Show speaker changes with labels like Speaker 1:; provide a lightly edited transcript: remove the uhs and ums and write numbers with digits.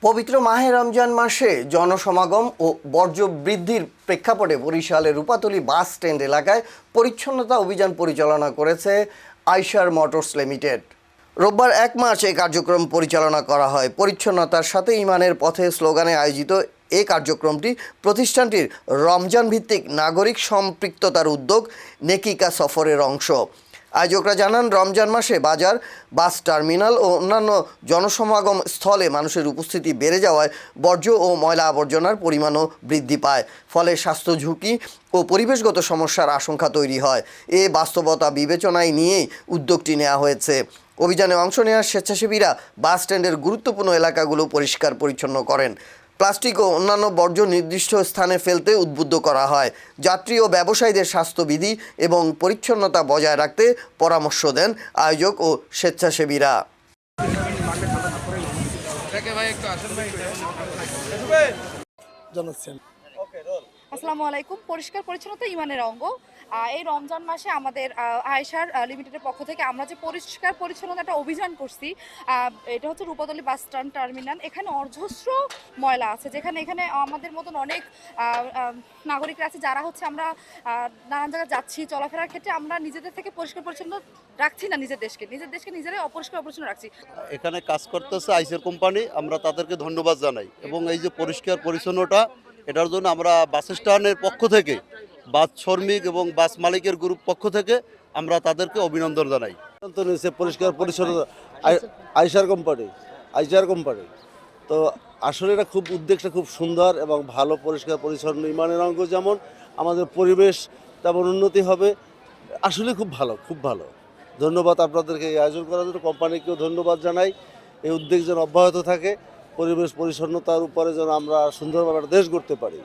Speaker 1: পবিত্র মাহে রমজান মাসে জনসমাগম ও বর্জ্য বৃদ্ধির প্রেক্ষাপটে বরিশালের রূপাতলী বাস স্ট্যান্ড এলাকায় পরিচ্ছন্নতা অভিযান পরিচালনা করেছে আইশার মোটরস লিমিটেড। রোববার 1 মার্চ এই কার্যক্রম পরিচালনা করা হয়। পরিচ্ছন্নতার সাথে ইমানের পথে স্লোগানে আয়োজিত এই কার্যক্রমটি প্রতিষ্ঠানটির রমজান ভিত্তিক নাগরিক সম্পৃক্ততার উদ্যোগ নেকিকা সফরের অংশ। আয়োজকরা জানান, রমজান মাসে বাজার, বাস টার্মিনাল ও অন্যান্য জনসমাগম স্থলে মানুষের উপস্থিতি বেড়ে যাওয়ায় বর্জ্য ও ময়লা আবর্জনার পরিমাণও বৃদ্ধি পায়। ফলে স্বাস্থ্য ঝুঁকি ও পরিবেশগত সমস্যার আশঙ্কা তৈরি হয়। এ বাস্তবতা বিবেচনায় নিয়েই উদ্যোগটি নেওয়া হয়েছে। অভিযানে অংশ নেওয়া স্বেচ্ছাসেবীরা বাস স্ট্যান্ডের গুরুত্বপূর্ণ এলাকাগুলো পরিষ্কার পরিচ্ছন্ন করেন। প্লাস্টিক ও অন্যান্য বর্জ্য নির্দিষ্ট স্থানে ফেলতে উদ্বুদ্ধ করা হয়। যাত্রী ও ব্যবসায়ীদের স্বাস্থ্যবিধি এবং পরিচ্ছন্নতা বজায় রাখতে পরামর্শ দেন আয়োজক ও স্বেচ্ছাসেবীরা।
Speaker 2: আসসালামু আলাইকুম। পরিষ্কার পরিচ্ছন্নতা ইমানের অঙ্গ। এই রমজান মাসে আমাদের আয়েশার লিমিটেডের পক্ষ থেকে আমরা যে পরিষ্কার পরিচ্ছন্নতা একটা অভিযান করছি, এটা হচ্ছে রূপাতলী বাস স্ট্যান্ড টার্মিনাল। এখানে অজস্র ময়লা আছে, এখানে আমাদের মতন অনেক নাগরিকরা আছে যারা হচ্ছে আমরা নানান জায়গায় যাচ্ছি, চলাফেরার ক্ষেত্রে আমরা নিজেদের থেকে পরিষ্কার পরিচ্ছন্ন রাখছি না, নিজের দেশকে নিজেরাই অপরিষ্কার অপরিচ্ছন্ন রাখছি।
Speaker 3: এখানে কাজ করতেছে আইসের কোম্পানি, আমরা তাদেরকে ধন্যবাদ জানাই। এবং এই যে পরিষ্কার পরিচ্ছন্নতা, এটার জন্য আমরা বাস স্ট্যান্ডের পক্ষ থেকে, বাস শ্রমিক এবং বাস মালিকের গ্রুপ পক্ষ থেকে আমরা তাদেরকে অভিনন্দন জানাই।
Speaker 4: পরিষ্কার পরিচ্ছন্নতা আইসার কোম্পানি তো আসলে এটা খুব উদ্যোগটা খুব সুন্দর এবং ভালো। পরিষ্কার পরিচ্ছন্ন ইমানের অঙ্গ, যেমন আমাদের পরিবেশ তেমন উন্নতি হবে। আসলে খুব ভালো। ধন্যবাদ আপনাদেরকে এই আয়োজন করার জন্য, কোম্পানিকেও ধন্যবাদ জানাই। এই উদ্যোগ যেন অব্যাহত থাকে, পরিবেশ পরিচ্ছন্নতার উপরে যেন আমরা সুন্দরভাবে দেশ গড়তে পারি।